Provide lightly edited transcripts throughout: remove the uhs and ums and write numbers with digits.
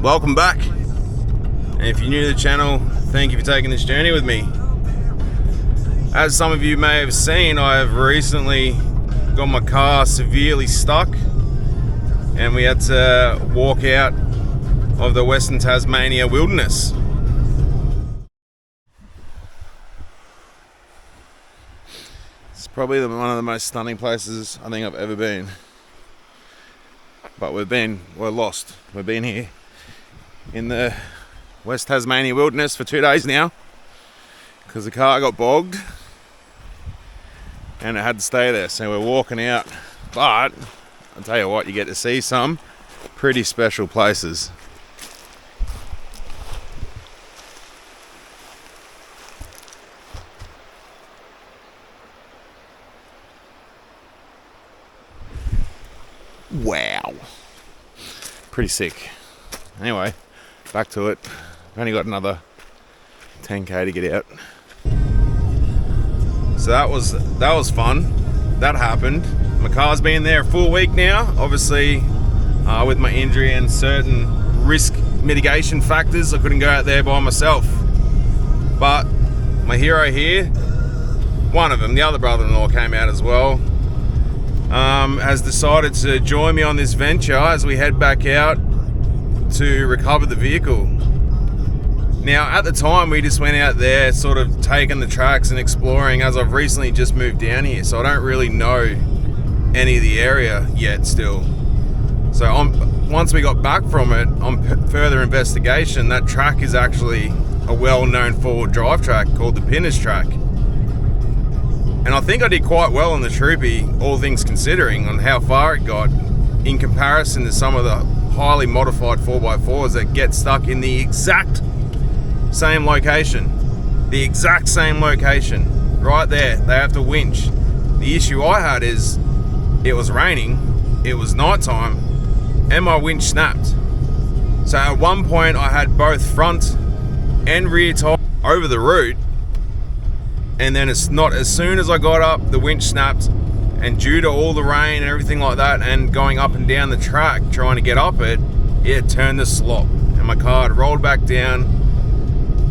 welcome back. And if you're new to the channel, thank you for taking this journey with me. As some of you may have seen, I have recently got my car severely stuck and we had to walk out of the Western Tasmania wilderness. It's probably one of the most stunning places I think I've ever been. But we're lost. We've been here in the West Tasmania wilderness for 2 days now because the car got bogged and it had to stay there, so we're walking out. But I'll tell you what, you get to see some pretty special places. Wow, pretty sick. Anyway, back to it. I've only got another 10k to get out. So that was fun. That happened. My car's been there a full week now. Obviously, with my injury and certain risk mitigation factors, I couldn't go out there by myself. But my hero here, one of them, the other brother-in-law, came out as well. Has decided to join me on this venture as we head back out to recover the vehicle. Now, at the time, we just went out there sort of taking the tracks and exploring, as I've recently just moved down here, so I don't really know any of the area yet still. So once we got back from it, on further investigation, that track is actually a well-known four-wheel drive track called the Pinners track. And I think I did quite well on the Troopy, all things considering, on how far it got in comparison to some of the highly modified 4x4s that get stuck in the exact same location. The exact same location. Right there. They have to winch. The issue I had is it was raining, it was nighttime, and my winch snapped. So at one point I had both front and rear tires over the route. And then as soon as I got up, the winch snapped, and due to all the rain and everything like that, and going up and down the track trying to get up it turned to slop, and my car had rolled back down,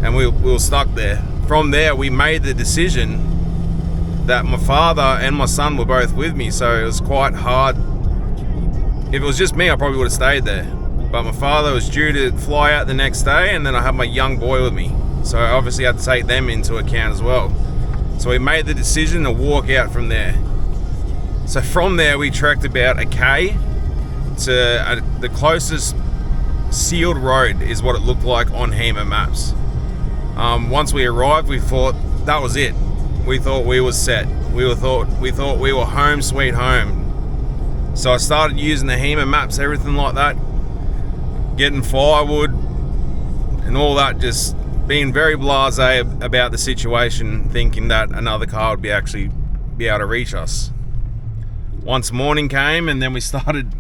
and we were stuck there. From there, we made the decision that my father and my son were both with me, so it was quite hard. If it was just me, I probably would have stayed there. But my father was due to fly out the next day, and then I had my young boy with me, so I obviously had to take them into account as well. So we made the decision to walk out from there. So from there we trekked about a K to the closest sealed road is what it looked like on HEMA maps. Once we arrived, we thought that was it. We thought we were set. We thought we were home sweet home. So I started using the HEMA maps, everything like that, getting firewood and all that, just being very blasé about the situation, thinking that another car would be able to reach us. Once morning came, and then we started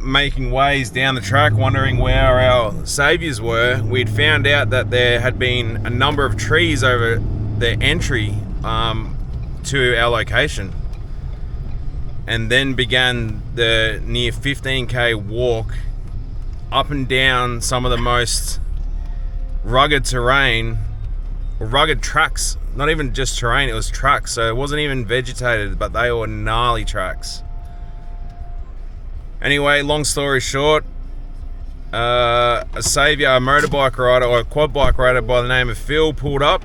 making ways down the track, wondering where our saviours were. We'd found out that there had been a number of trees over the entry to our location, and then began the near 15k walk up and down some of the most rugged terrain, or rugged tracks. Not even just terrain, it was tracks, so it wasn't even vegetated, but they were gnarly tracks. Anyway, long story short, a saviour, a motorbike rider or a quad bike rider by the name of Phil pulled up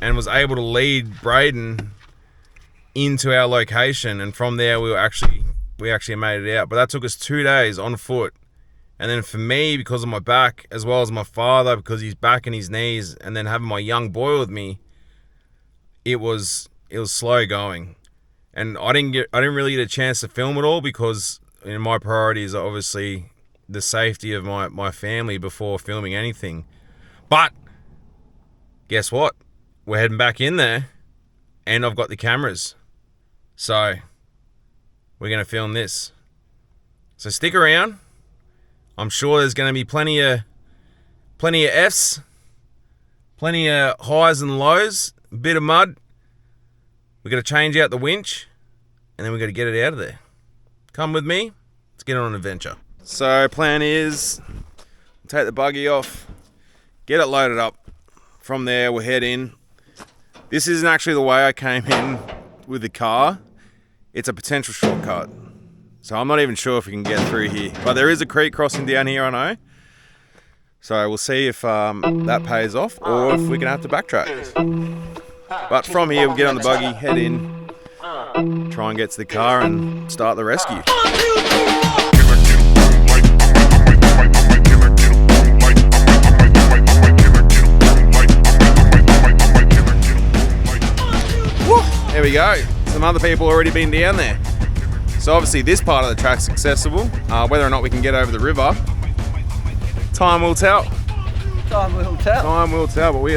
and was able to lead Braden into our location, and from there we actually made it out. But that took us 2 days on foot. And then for me, because of my back, as well as my father, because he's back and his knees, and then having my young boy with me, it was slow going. And I didn't really get a chance to film it all because my priorities are obviously the safety of my family before filming anything. But guess what? We're heading back in there, and I've got the cameras. So we're going to film this. So stick around. I'm sure there's going to be plenty of F's, plenty of highs and lows, a bit of mud. We're going to change out the winch, and then we're going to get it out of there. Come with me. Let's get on an adventure. So plan is take the buggy off, get it loaded up. From there, we'll head in. This isn't actually the way I came in with the car. It's a potential shortcut. So I'm not even sure if we can get through here. But there is a creek crossing down here, I know. So we'll see if that pays off or if we're going to have to backtrack. But from here, we'll get on the buggy, head in, try and get to the car and start the rescue. There we go. Some other people already been down there. So obviously this part of the track's accessible. Whether or not we can get over the river, time will tell. Time will tell. Time will tell, but we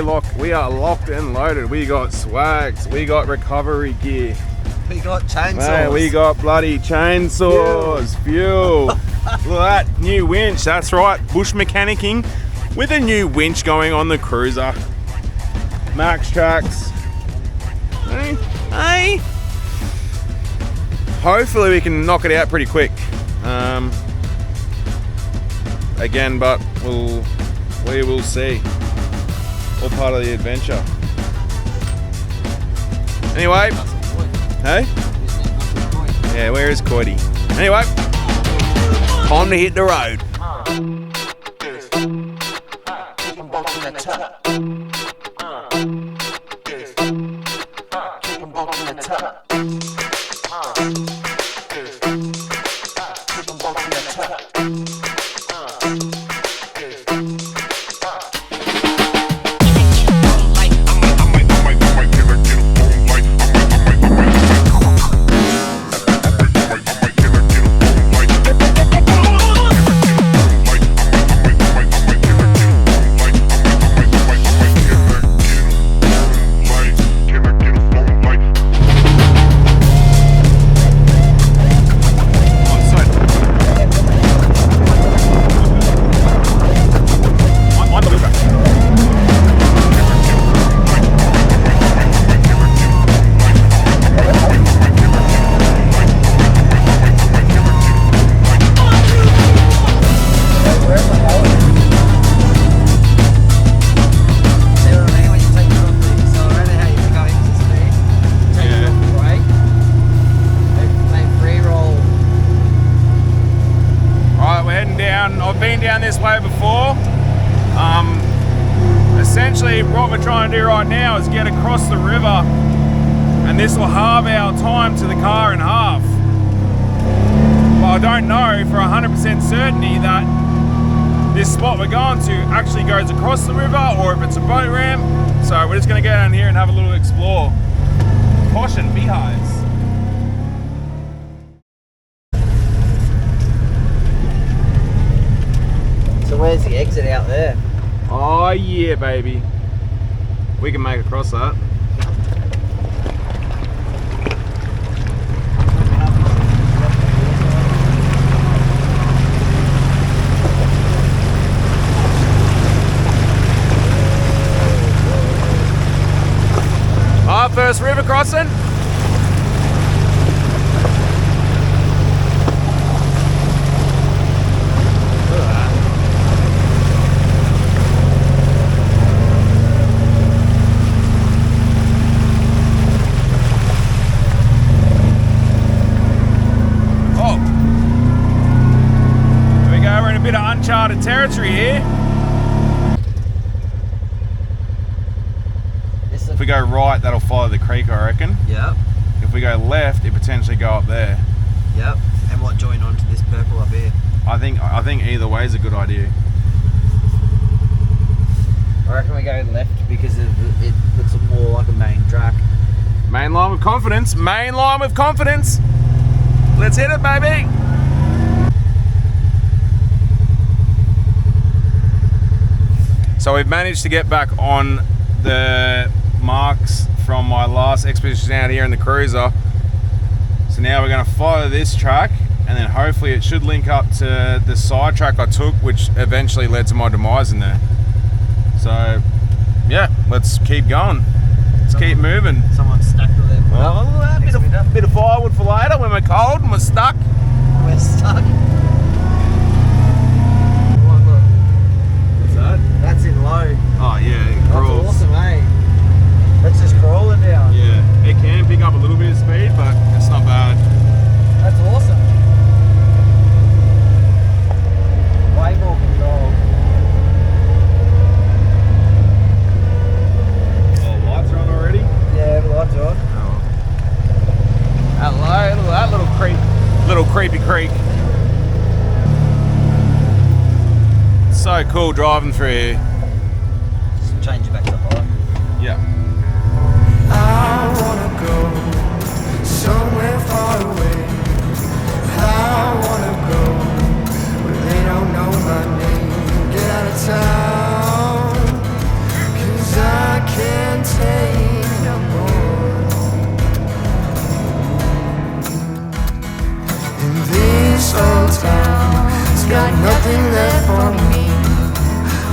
are locked and loaded. We got swags, we got recovery gear. We got chainsaws. Man, we got bloody chainsaws, fuel. Look at that, new winch, that's right. Bush mechanicking with a new winch going on the cruiser. Max tracks. Hey. Hopefully we can knock it out pretty quick. Again, but we will see. All part of the adventure. Anyway, hey? Yeah, where is Coity? Anyway, time to hit the road. Essentially what we're trying to do right now is get across the river, and this will halve our time to the car in half. Well, I don't know for 100% certainty that this spot we're going to actually goes across the river or if it's a boat ramp. So we're just going to go down here and have a little explore. Caution, beehives. So where's the exit out there? Oh yeah, baby. We can make it across that. Our first river crossing. Uncharted territory here. If we go right, that'll follow the creek, I reckon. Yep. If we go left, it potentially go up there. Yep. And what, join onto this purple up here? I think either way is a good idea. I reckon we go left because it looks more like a main track. Main line with confidence. Main line with confidence. Let's hit it, baby. So we've managed to get back on the marks from my last expedition out here in the cruiser. So now we're going to follow this track, and then hopefully it should link up to the side track I took, which eventually led to my demise in there. So yeah, let's keep going. Let's keep moving. Someone's stuck with them. Well, a bit of firewood for later when we're cold and we're stuck. We're stuck. Creepy Creek. It's so cool driving through here. Just change it back to high. Yeah. I wanna go somewhere far away. I wanna go where they don't know my name. Get out of town, 'cause I can't take no more. In this old town, it's got nothing left for me.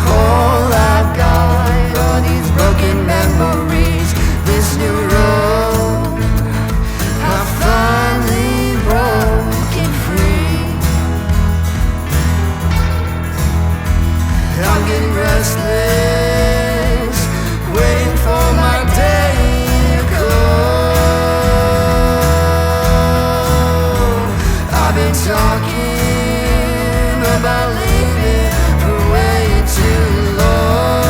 All I've got are these broken memories. This new road, I finally broke it free. I'm getting restless, waiting for my day to go. I've been talking about leaving for way too long.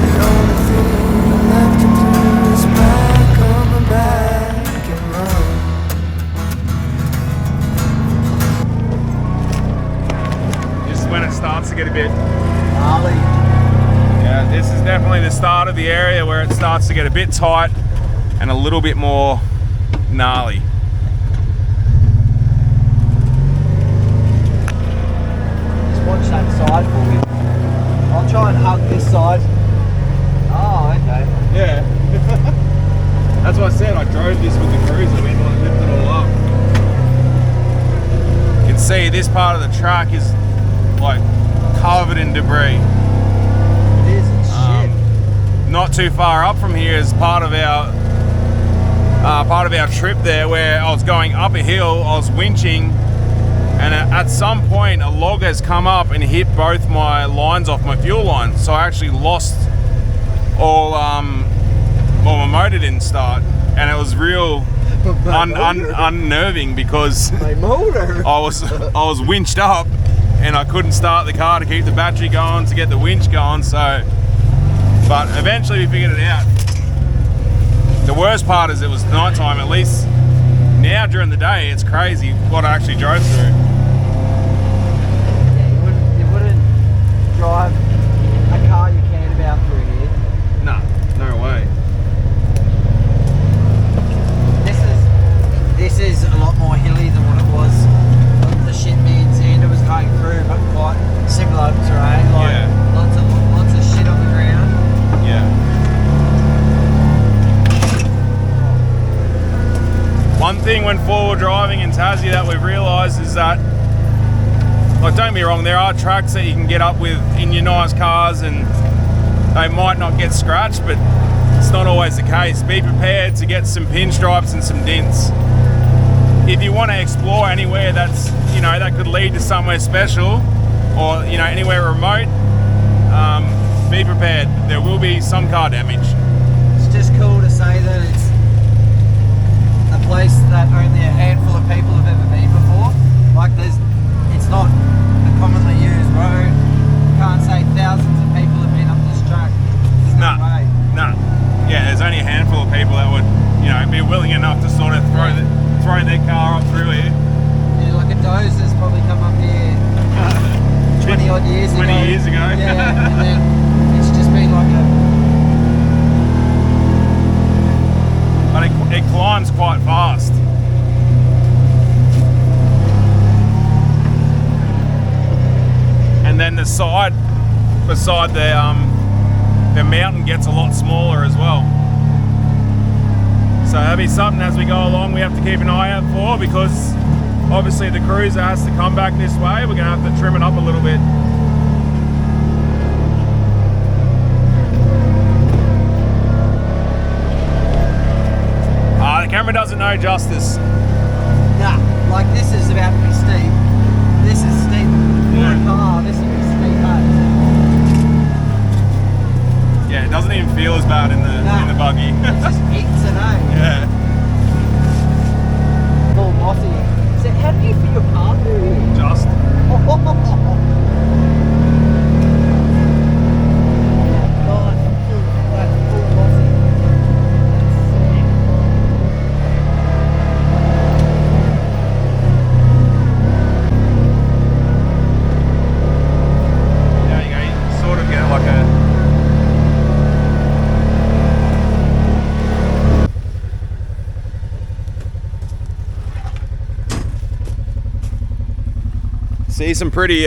The only thing left to do is pack up my bag and run. This is when it starts to get a bit. Gnarly. Yeah, this is definitely the start of the area where it starts to get a bit tight and a little bit more gnarly. Just watch that side for me. I'll try and hug this side. Oh, okay. Yeah. That's what I said. I drove this with the cruiser. We like lifted it all up. You can see this part of the track is like covered in debris. It is. It's shit. Not too far up from here is part of our trip there, where I was going up a hill. I was winching, and at some point a log has come up and hit both my lines off my fuel line. So I actually lost all. Well, my motor didn't start, and it was real unnerving because My motor. I was winched up and I couldn't start the car to keep the battery going to get the winch going. So, but eventually we figured it out. The worst part is it was nighttime. At least now during the day, it's crazy what I actually drove through. Yeah, you wouldn't drive a car you cared about through here. Nah, no way. This is a lot more hilly than what it was. The shit me and Xander was going through, but quite similar terrain. Like Yeah. lots of shit on the ground. Yeah. One thing when forward driving in Tazzy that we've realised is that, like, don't get me wrong, there are tracks that you can get up with in your nice cars and they might not get scratched, but it's not always the case. Be prepared to get some pinstripes and some dents. If you want to explore anywhere that's, you know, that could lead to somewhere special, or, you know, anywhere remote, be prepared. There will be some car damage. It's just cool to say that it's a place that only a handful of people have ever been before. Like it's not a commonly used road. Can't say thousands of people have been up this track. There's no way. Nah. Yeah, there's only a handful of people that would, you know, be willing enough to sort of throw their car up through here. Yeah, like a dozer's probably come up here 20 odd years ago. 20 years ago. Yeah, and then it's just been like But it climbs quite fast. And then the side beside the mountain gets a lot smaller as well. So that'll be something as we go along we have to keep an eye out for, because obviously the cruiser has to come back this way. We're going to have to trim it up a little bit. The camera doesn't know justice. nah, like this is about to be steep. This is steep for a car. This will be steep as. Yeah, it doesn't even feel as bad in the buggy. It just hits it, eh? Yeah. All mossy. So how do you fit your car through here? Just. See some pretty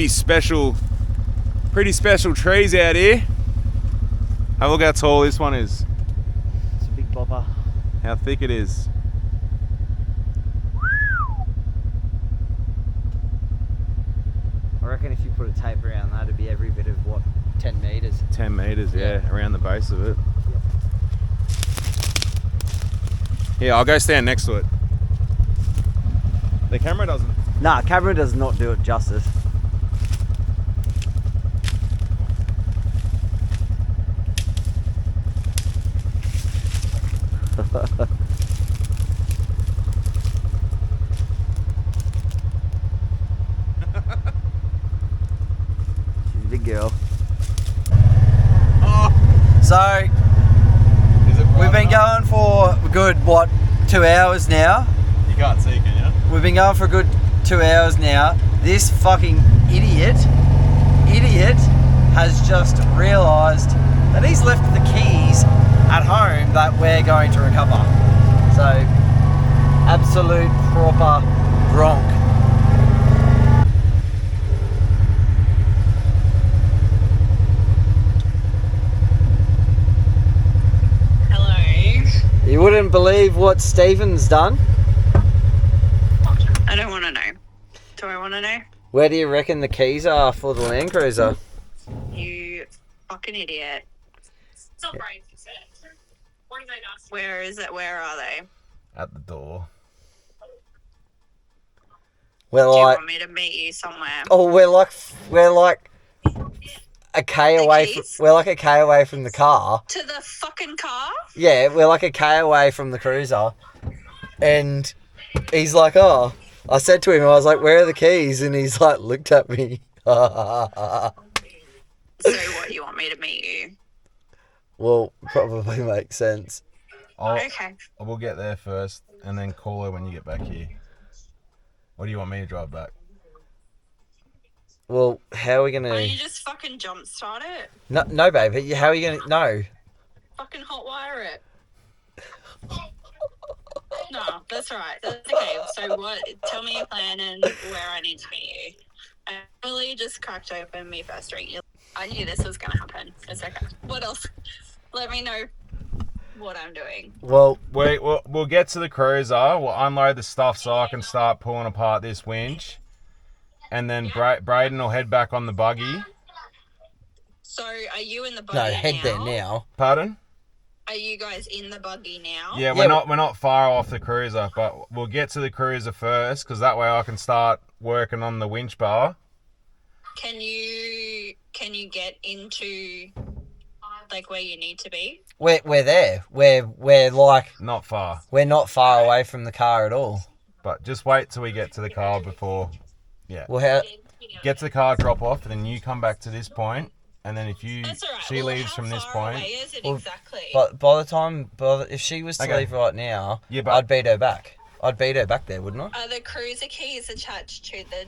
special trees out here. Have a look how tall this one is. It's a big bopper. How thick it is. I reckon if you put a tape around that, it'd be every bit of what, 10 metres. 10 metres, yeah, around the base of it. Yeah, I'll go stand next to it. The camera doesn't. Nah, camera does not do it justice. She's a big girl. Oh, So, is it we've been going for a good, what, 2 hours now? You can't see, can you? We've been going for a good 2 hours now. This fucking idiot has just realised that he's left the keys at home that we're going to recover. So, absolute proper gronk. Hello. You wouldn't believe what Stephen's done. I don't want to know. Do I want to know? Where do you reckon the keys are for the Land Cruiser? You fucking idiot. Where is it? Where are they? At the door. We're Do you like, want me to meet you somewhere? oh, we're like a K The away. keys? We're like a K away from the car. To the fucking car? Yeah, we're like a K away from the cruiser, and he's like, oh. I said to him, I was like, where are the keys? And he's like, looked at me. So what, you want me to meet you? Well, probably makes sense. Okay. We'll get there first and then call her when you get back here. Or do you want me to drive back? Well, how are we Why don't gonna? you just fucking jumpstart it? No, baby. How are you gonna? No. Fucking hotwire it. No, that's right. That's okay. So what? Tell me your plan and where I need to meet you. I really just cracked open my first drink. I knew this was going to happen. It's okay. What else? Let me know what I'm doing. Well, We'll get to the cruiser. We'll unload the stuff so I can start pulling apart this winch. And then Braden will head back on the buggy. So are you in the buggy no, head now? there now. Pardon? Are you guys in the buggy now? Yeah, Yeah, we're not far off the cruiser, but we'll get to the cruiser first because that way I can start working on the winch bar. Can you get into like where you need to be? We're there. We're like Not far, we're not far away from the car at all. but just wait till we get to the car before. Yeah, Well, how? get to the car, drop off, and then you come back to this point, and then if That's all right. she Well, leaves how from this far point. away is it Well, exactly? But by the time, if she was to Okay. leave right now, Yeah, but- I'd beat her back. I'd beat her back there, wouldn't I? Are the cruiser keys attached to the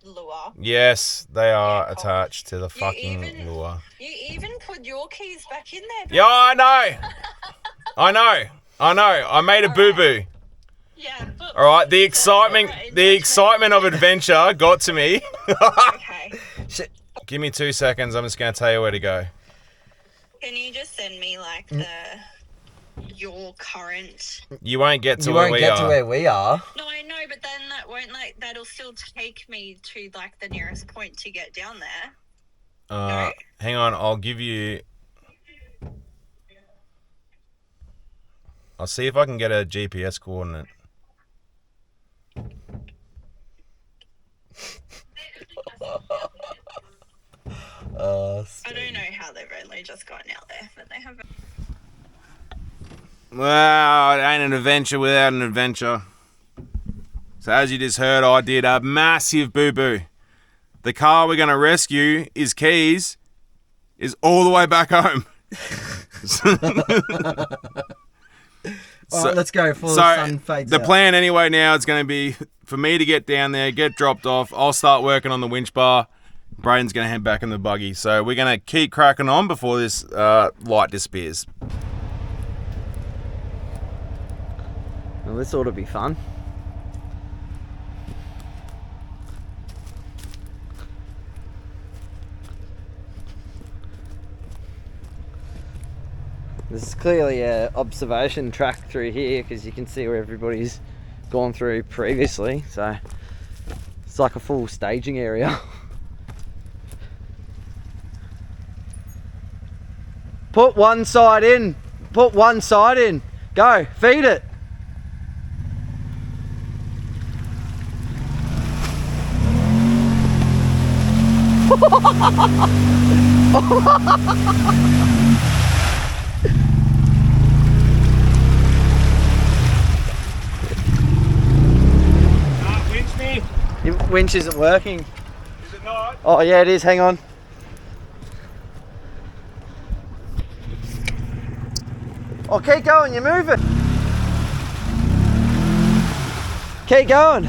lure? Yes, they are Yeah, cool. attached to the fucking even- lure. You even put your keys back in there. Yeah, I know. I made a boo-boo. Yeah. But, All right, the excitement of adventure got to me. Okay. Shit. Give me 2 seconds. I'm just going to tell you where to go. Can you just send me like your current? You won't get to You where won't we get are. to where we are. No, I know, but then that won't that'll still take me to like the nearest point to get down there. No. Hang on, I'll give you. I'll see if I can get a GPS coordinate. I don't know how they've only just gotten out there, but they have. Well, it ain't an adventure without an adventure. So as you just heard, I did a massive boo-boo. The car we're going to rescue, his keys, is all the way back home. All right, let's go before the sun fades the out. plan anyway now is going to be for me to get down there, get dropped off. I'll start working on the winch bar. Braden's going to head back in the buggy. So we're going to keep cracking on before this light disappears. Well, this ought to be fun. There's clearly a observation track through here because you can see where everybody's gone through previously. So it's like a full staging area. Put one side in. Put one side in. Go, feed it. Winch me. Your winch isn't working. Is it not? Oh yeah, it is. Hang on. Oh, keep going. You're moving. Keep going.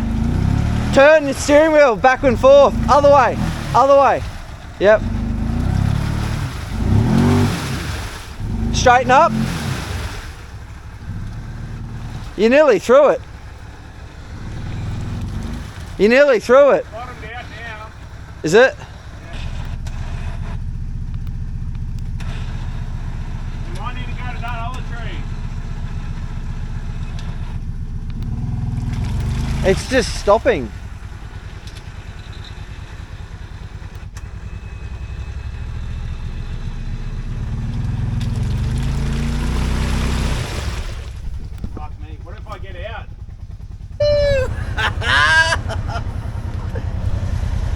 Turn the steering wheel back and forth. Other way. Other way. Yep. Straighten up. You're nearly through it. You're nearly through it. Bottomed out now. Is it? You might need to go to that other tree. It's just stopping. Fuck me. What if I get out?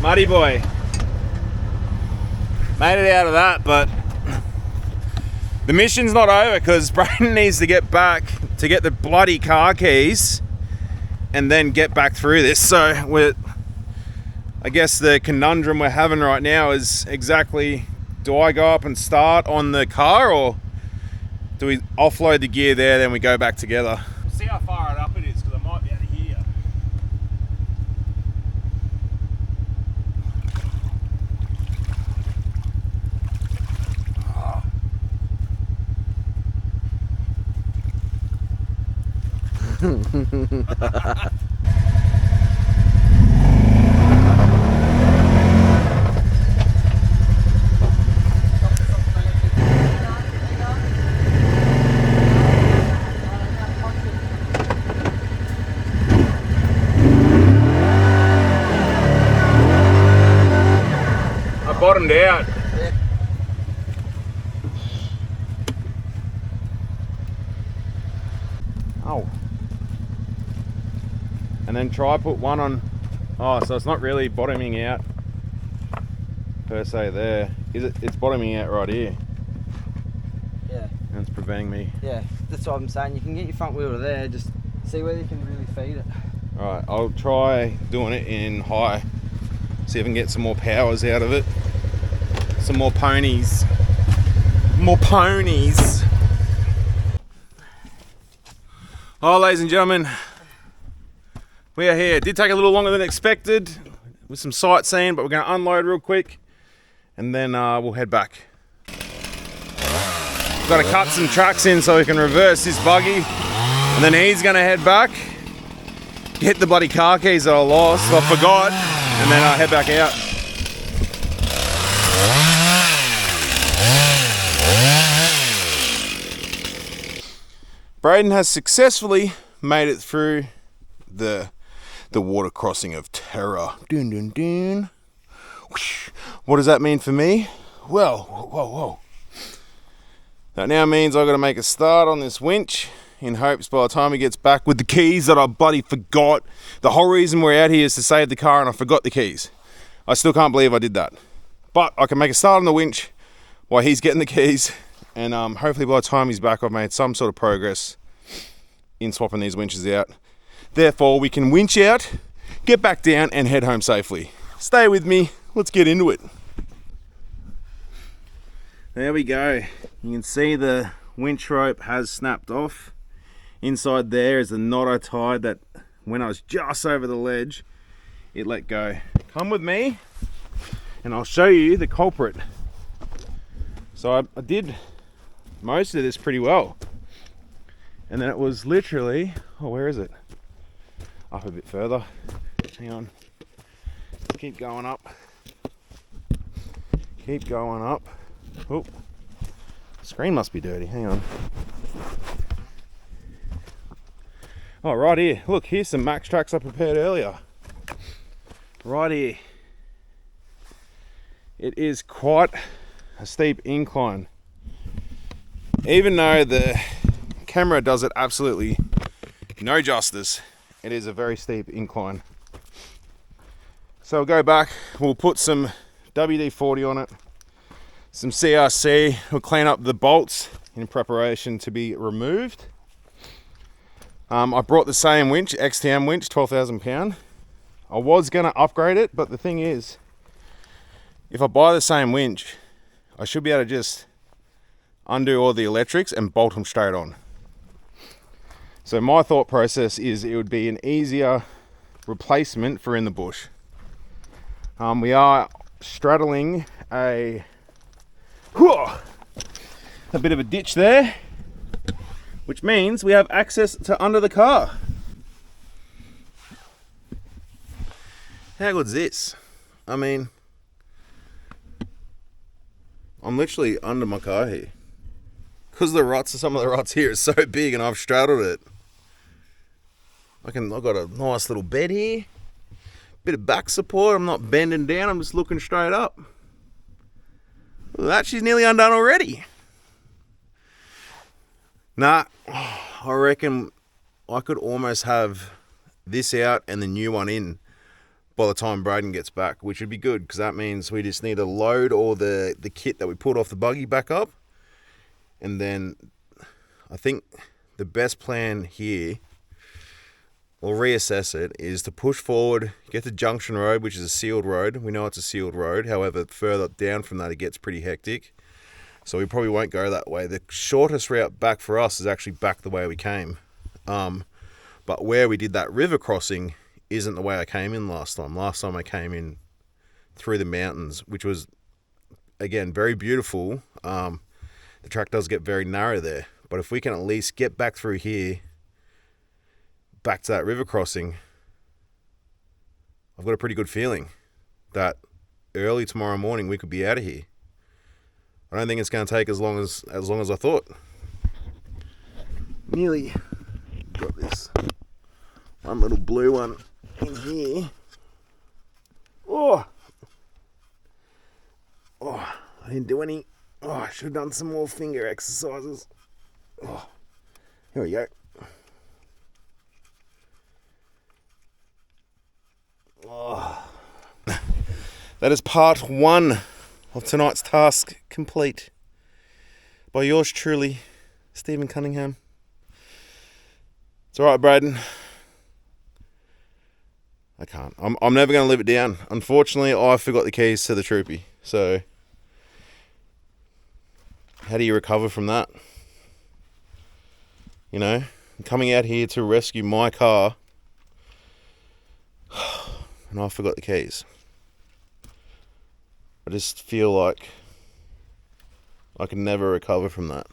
Muddy boy. Made it out of that, but the mission's not over because Brayden needs to get back to get the bloody car keys and then get back through this. So I guess the conundrum we're having right now is exactly, do I go up and start on the car or do we offload the gear there, then we go back together? See how far up it is because I might be able to hear. I bottomed out. Oh. And then try put one on. Oh, so it's not really bottoming out per se there. Is it? It's bottoming out right here. Yeah. And it's preventing me. Yeah, that's what I'm saying. You can get your front wheel to there, just see whether you can really feed it. Alright, I'll try doing it in high. See if I can get some more powers out of it. Some more ponies. More ponies. Oh, ladies and gentlemen, we are here. It did take a little longer than expected with some sightseeing, but we're going to unload real quick and then we'll head back. We've got to cut some tracks in so we can reverse this buggy, and then he's going to head back, get the bloody car keys that I lost, I forgot, and then I'll head back out. Brayden has successfully made it through the water crossing of terror. Dun dun dun. What does that mean for me? Well, whoa. That now means I've got to make a start on this winch in hopes by the time he gets back with the keys that I bloody forgot. The whole reason we're out here is to save the car and I forgot the keys. I still can't believe I did that. But I can make a start on the winch while he's getting the keys, and hopefully by the time he's back I've made some sort of progress in swapping these winches out. Therefore we can winch out, get back down and head home safely. Stay with me, let's get into it. There we go. You can see the winch rope has snapped off. Inside there is the knot I tied that when I was just over the ledge, it let go. Come with me and I'll show you the culprit. So I did most of this pretty well. And then it was literally, oh, where is it? Up a bit further. Hang on. Keep going up. Keep going up. Oh. Screen must be dirty. Hang on. Oh, right here. Look, here's some max tracks I prepared earlier. Right here. It is quite a steep incline. Even though the camera does it absolutely no justice, it is a very steep incline. So we'll go back, we'll put some WD-40 on it, some CRC, we'll clean up the bolts in preparation to be removed. I brought the same winch, XTM winch, 12,000 pound. I was going to upgrade it, but the thing is, if I buy the same winch, I should be able to just undo all the electrics and bolt them straight on. So my thought process is it would be an easier replacement for in the bush. We are straddling a bit of a ditch there, which means we have access to under the car. How good's this? I mean, I'm literally under my car here. Because some of the ruts here are so big and I've straddled it. I've got a nice little bed here. Bit of back support. I'm not bending down, I'm just looking straight up. Look at that, she's nearly undone already. Nah, I reckon I could almost have this out and the new one in by the time Braden gets back, which would be good because that means we just need to load all the kit that we pulled off the buggy back up. And then I think the best plan here, we'll reassess it, is to push forward, get to Junction Road, which is a sealed road. We know it's a sealed road. However, further down from that, it gets pretty hectic. So we probably won't go that way. The shortest route back for us is actually back the way we came. But where we did that river crossing isn't the way I came in last time. Last time I came in through the mountains, which was, again, very beautiful. The track does get very narrow there. But if we can at least get back through here, back to that river crossing, I've got a pretty good feeling that early tomorrow morning we could be out of here. I don't think it's going to take as long as I thought. Nearly got this one little blue one in here. Oh, I didn't do any. Oh, I should have done some more finger exercises. Oh, here we go. Oh. That is part 1 of tonight's task complete by yours truly, Stephen Cunningham. It's alright, Braden. I can't. I'm never going to live it down. Unfortunately, I forgot the keys to the Troopy. So, how do you recover from that? You know, I'm coming out here to rescue my car and I forgot the keys. I just feel like I can never recover from that.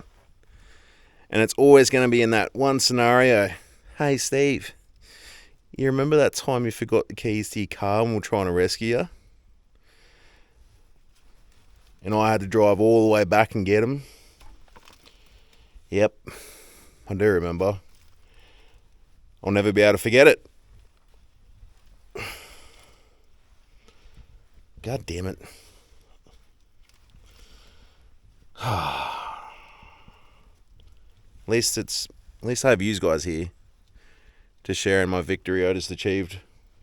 And it's always going to be in that one scenario. Hey, Steve, you remember that time you forgot the keys to your car when we were trying to rescue you? And I had to drive all the way back and get them? Yep, I do remember. I'll never be able to forget it. God damn it. At least I have you guys here to share in my victory I just achieved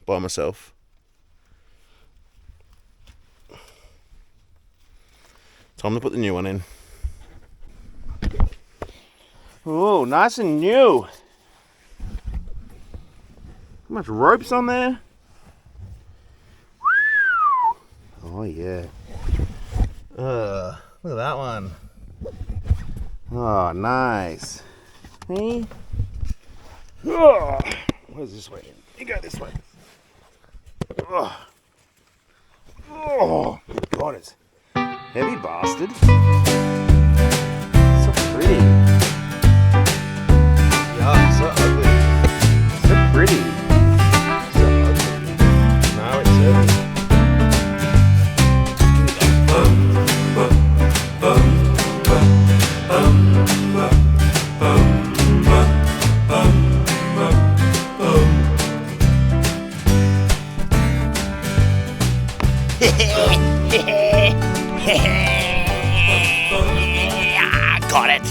by myself. Time to put the new one in. Oh, nice and new. How much rope's on there? Oh yeah. Look at that one. Oh, nice. Hey? Oh, where's this way? You go this way. Oh, God, it's heavy bastard. So pretty. Yeah, so ugly. So pretty. So ugly. Now it's heavy. Got it.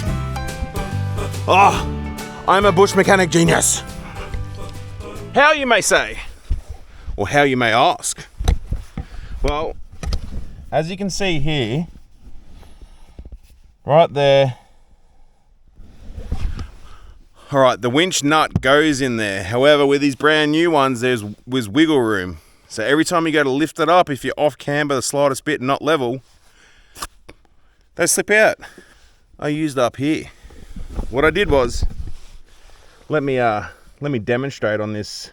Oh, I'm a bush mechanic genius. How, you may say, or how you may ask. Well, as you can see here, right there. All right, the winch nut goes in there. However, with these brand new ones, there's wiggle room. So every time you go to lift it up, if you're off camber the slightest bit and not level, they slip out. I used up here. What I did was, let me demonstrate on this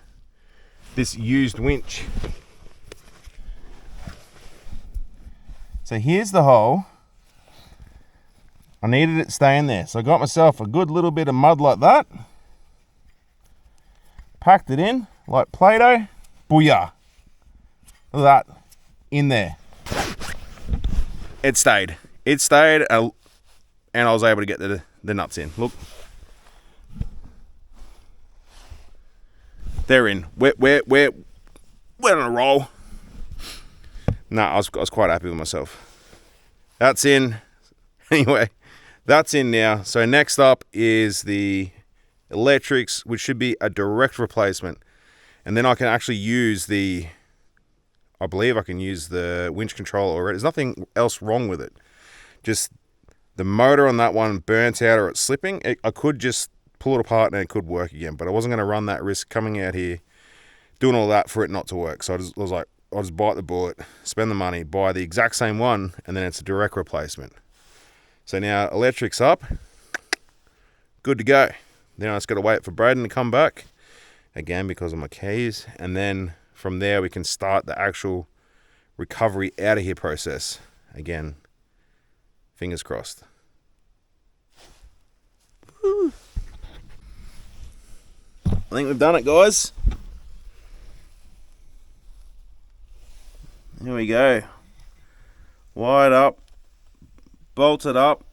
used winch. So here's the hole. I needed it staying there, so I got myself a good little bit of mud like that. Packed it in like Play-Doh. Booyah! Look at that, in there. It stayed. It stayed, and I was able to get the nuts in. Look, they're in. We're on a roll. No, I was quite happy with myself. That's in. Anyway, that's in now. So next up is the electrics, which should be a direct replacement. And then I can actually use I believe I can use the winch controller already. There's nothing else wrong with it. Just the motor on that one burnt out or it's slipping. I could just pull it apart and it could work again, but I wasn't going to run that risk coming out here, doing all that for it not to work. So I was like, I'll just bite the bullet, spend the money, buy the exact same one, and then it's a direct replacement. So now electric's up, good to go. Then I just got to wait for Braden to come back, again because of my keys, and then from there we can start the actual recovery out of here process. Again, fingers crossed. Woo. I think we've done it, guys. Here we go. Wired up, bolted up,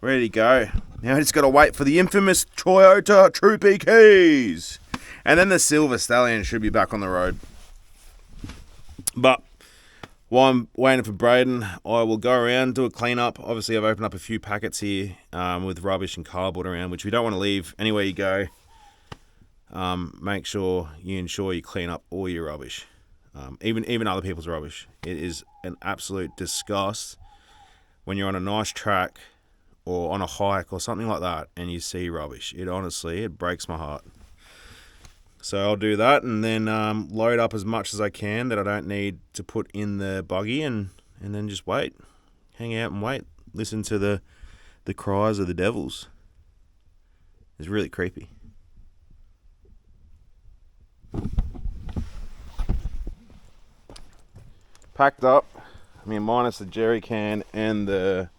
ready to go. Now I just got to wait for the infamous Toyota Troopy keys. And then the Silver Stallion should be back on the road. But while I'm waiting for Braden, I will go around, do a clean up. Obviously, I've opened up a few packets here with rubbish and cardboard around, which we don't want to leave anywhere you go. Make sure you ensure you clean up all your rubbish, even other people's rubbish. It is an absolute disgust when you're on a nice track or on a hike or something like that and you see rubbish. It breaks my heart. So I'll do that and then load up as much as I can that I don't need to put in the buggy and then just wait, hang out and wait, listen to the cries of the devils. It's really creepy. Packed up, minus the jerry can and the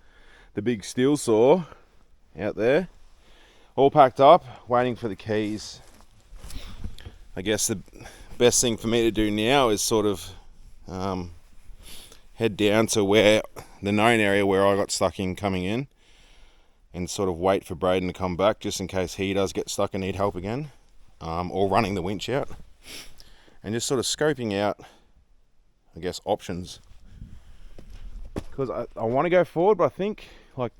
big steel saw out there, all packed up, waiting for the keys. I guess the best thing for me to do now is sort of head down to where the known area where I got stuck in coming in and sort of wait for Braden to come back just in case he does get stuck and need help again, or running the winch out and just sort of scoping out, I guess, options, because I want to go forward, but I think like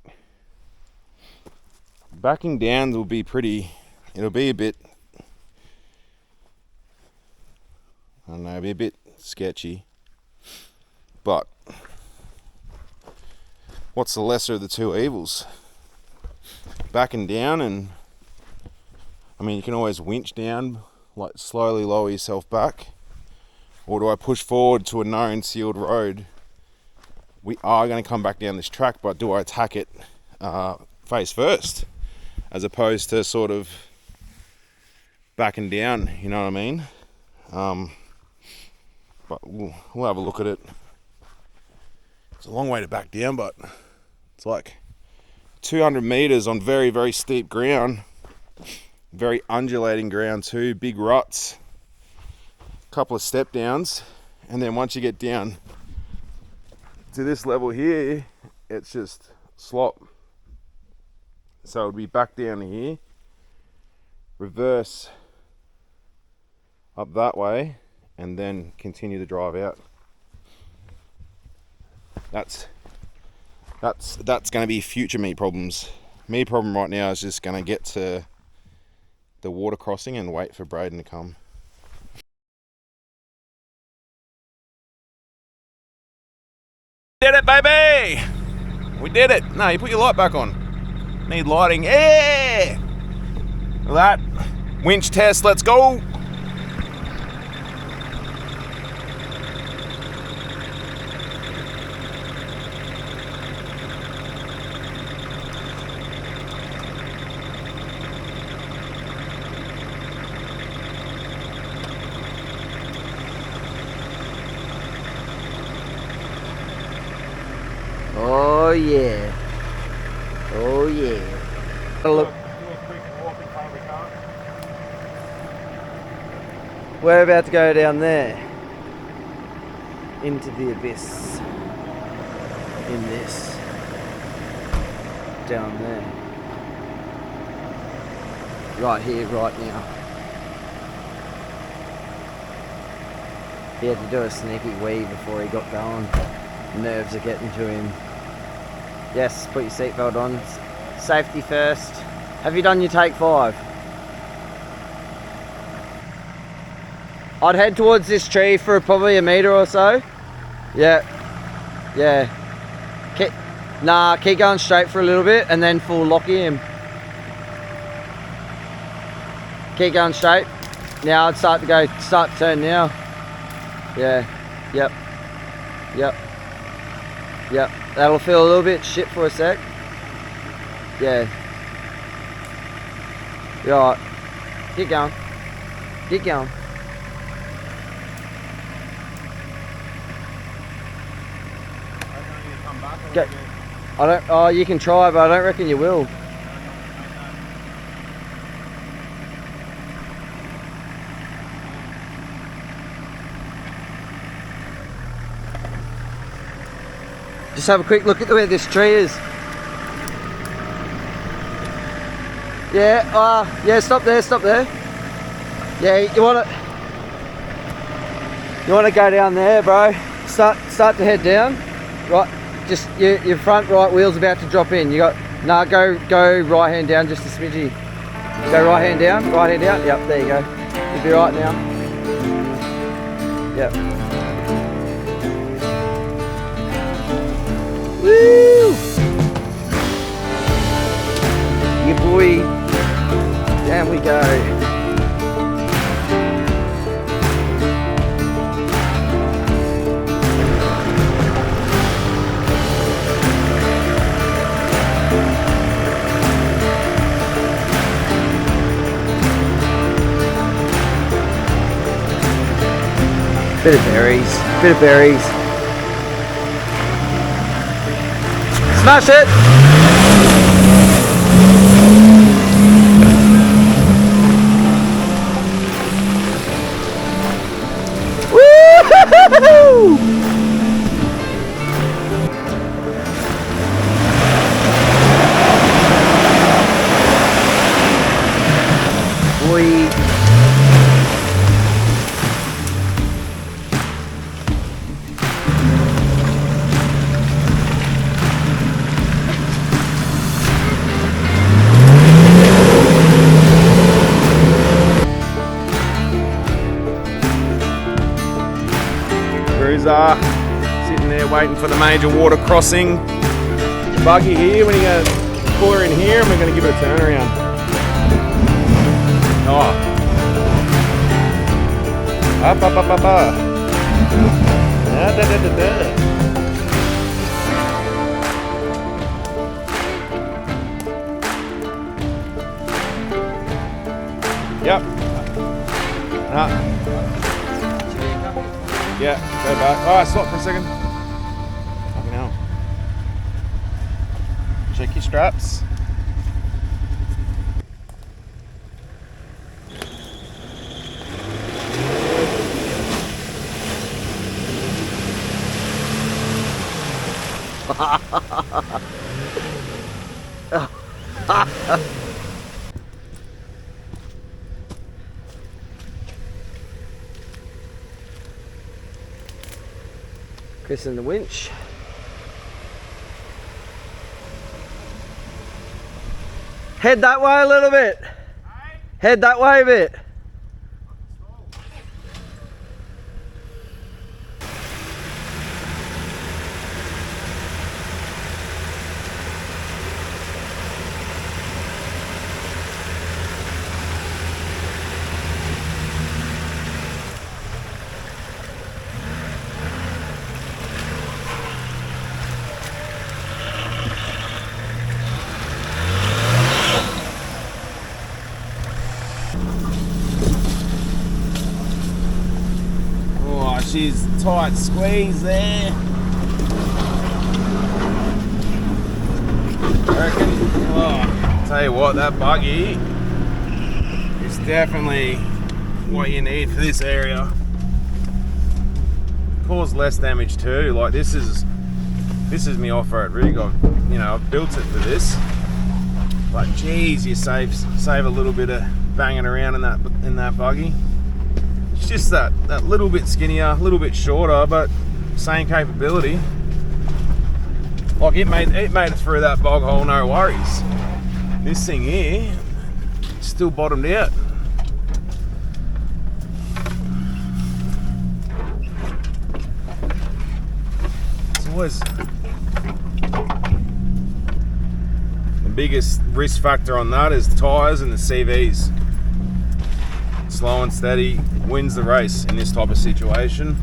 backing down it'll be a bit, I don't know, it'll be a bit sketchy, but what's the lesser of the two evils? Backing down, and you can always winch down, like slowly lower yourself back. Or do I push forward to a known sealed road? We are going to come back down this track, but do I attack it face first as opposed to sort of backing down, you know what I mean? But we'll have a look at it. It's a long way to back down, but it's like 200 meters on very, very steep ground, very undulating ground too, big ruts. Couple of step downs, and then once you get down to this level here, it's just slop. So it'll be back down here, reverse up that way, and then continue to drive out. That's going to be future me problems. Me problem right now is just going to get to the water crossing and wait for Braden to come. Did it, baby! We did it. No, you put your light back on. Need lighting. Yeah! That winch test, let's go. Oh yeah. Oh yeah. Look. We're about to go down there. Into the abyss. In this. Down there. Right here, right now. He had to do a sneaky wee before he got going. Nerves are getting to him. Yes, put your seatbelt on. Safety first. Have you done your take 5? I'd head towards this tree for probably a metre or so. Yeah. Yeah. Keep going straight for a little bit and then full locky him. Keep going straight. Now I'd start to turn now. Yeah. Yep. Yep. Yep. That'll feel a little bit shit for a sec. Yeah. You're alright. Keep going. Keep going. Go. Oh, you can try, but I don't reckon you will. Just have a quick look at where this tree is. Yeah, yeah, stop there, stop there. Yeah, you wanna go down there, bro. Start to head down. Right, just your front right wheel's about to drop in. Go right hand down just a smidgy. Go right hand down, Yep, there you go. You'll be right now. Yep. Woo! Yeah, boy. Down we go. Bit of berries. Smash it! Woo-hoo-hoo-hoo! Boy. Sitting there waiting for the major water crossing. Buggy here, when you going to pull her in here and we're going to give it a turn around. Oh. Up. Da. Yep. Yeah, go back. Oh, stop for a second. Fucking hell. Check your straps. Chris and the winch. Head that way a little bit. Head that way a bit. Oh, she's tight squeeze there. I reckon, oh, tell you what, that buggy is definitely what you need for this area. Cause less damage too. Like this is me off-road rig. I've built it for this. But geez, you save a little bit of banging around in that buggy. It's just that little bit skinnier, a little bit shorter, but same capability. Like it made it through that bog hole, no worries. This thing here, still bottomed out. It's always the biggest risk factor on that is the tyres and the CVs. Slow and steady wins the race in this type of situation,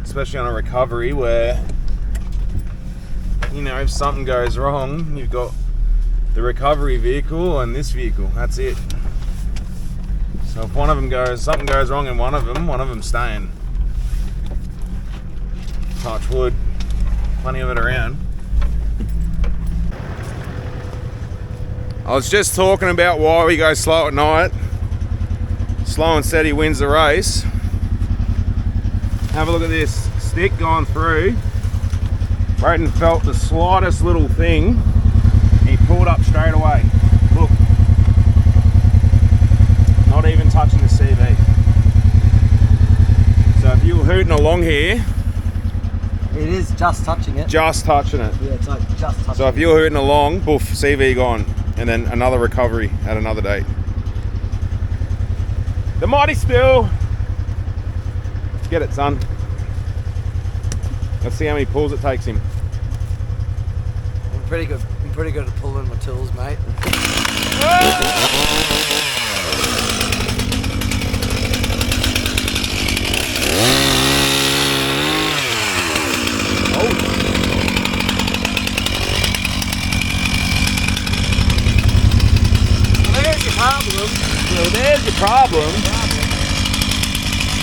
especially on a recovery where, if something goes wrong, you've got the recovery vehicle and this vehicle. That's it. So if something goes wrong in one of them's staying. Touch wood, plenty of it around. I was just talking about why we go slow at night. Slow and steady wins the race. Have a look at this stick going through. Brayton felt the slightest little thing. He pulled up straight away. Look. Not even touching the CV. So if you were hooting along here, It is just touching it. just touching it. Yeah, it's like just touching So if you were hooting along, boof, CV gone. And then another recovery at another date. The mighty spill. Let's get it, son. Let's see how many pulls it takes him. I'm pretty good at pulling my tools, mate. So there's your problem.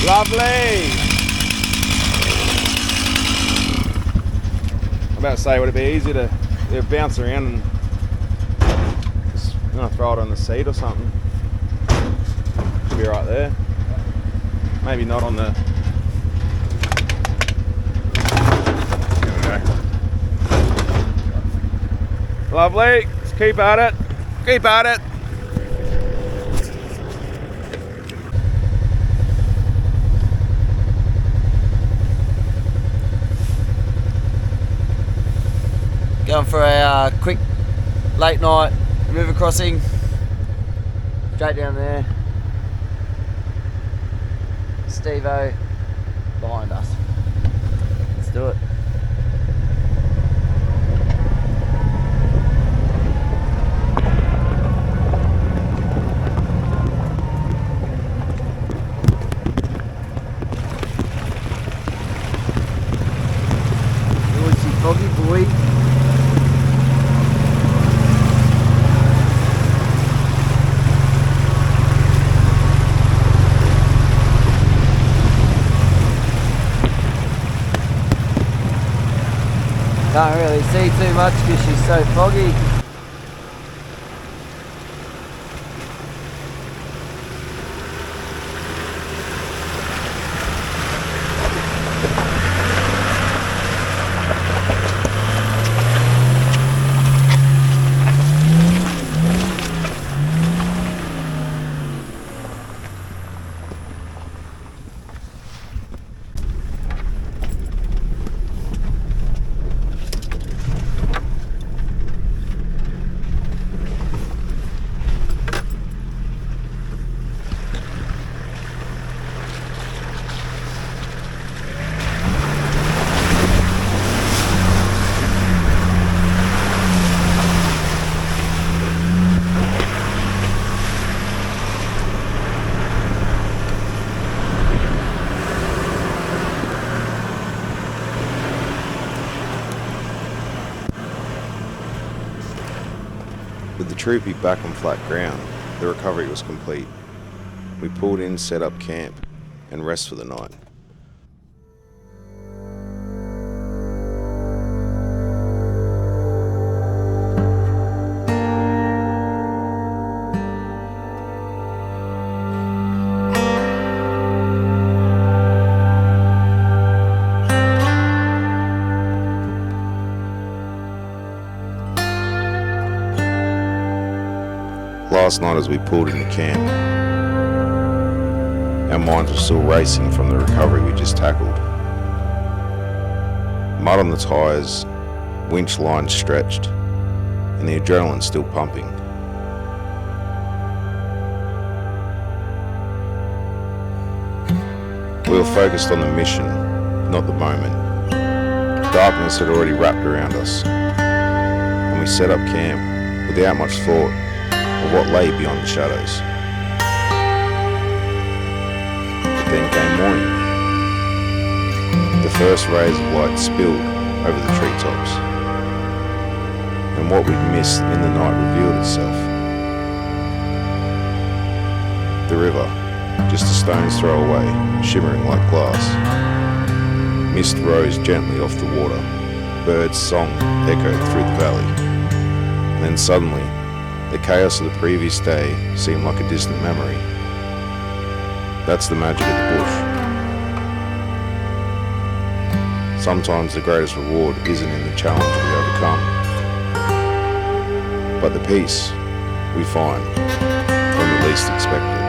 Lovely. I'm about to say, would it be easy to bounce around and just throw it on the seat or something? Should be right there. Maybe not on the. There we go. Lovely. Just keep at it. Keep at it. Going for a quick late night river crossing. Straight down there. Steve-O behind us. Let's do it. Noisy foggy boy. Can't really see too much because she's so foggy. the Troopy back on flat ground, the recovery was complete. We pulled in, set up camp, and rest for the night. Last night as we pulled into camp, our minds were still racing from the recovery we just tackled. Mud on the tyres, winch lines stretched, and the adrenaline still pumping. We were focused on the mission, not the moment. Darkness had already wrapped around us, and we set up camp without much thought of what lay beyond the shadows. But then came morning. The first rays of light spilled over the treetops, and what we'd missed in the night revealed itself. The river, just a stone's throw away, shimmering like glass. Mist rose gently off the water. Birds' song echoed through the valley. And then suddenly, the chaos of the previous day seemed like a distant memory. That's the magic of the bush. Sometimes the greatest reward isn't in the challenge we overcome, but the peace we find when we least expect it.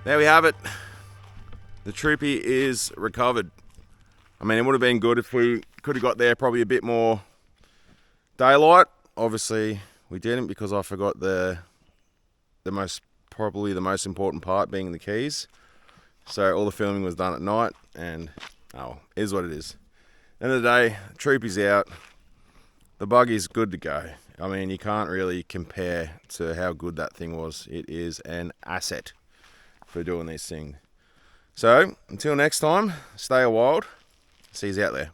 There we have it. The Troopy is recovered. I mean, it would have been good if we could have got there probably a bit more daylight. Obviously, we didn't because I forgot probably the most important part being the keys. So all the filming was done at night, and it is what it is. End of the day, Troopy's out. The buggy's good to go. I mean, you can't really compare to how good that thing was. It is an asset for doing these things. So, until next time, stay a wild. See you out there.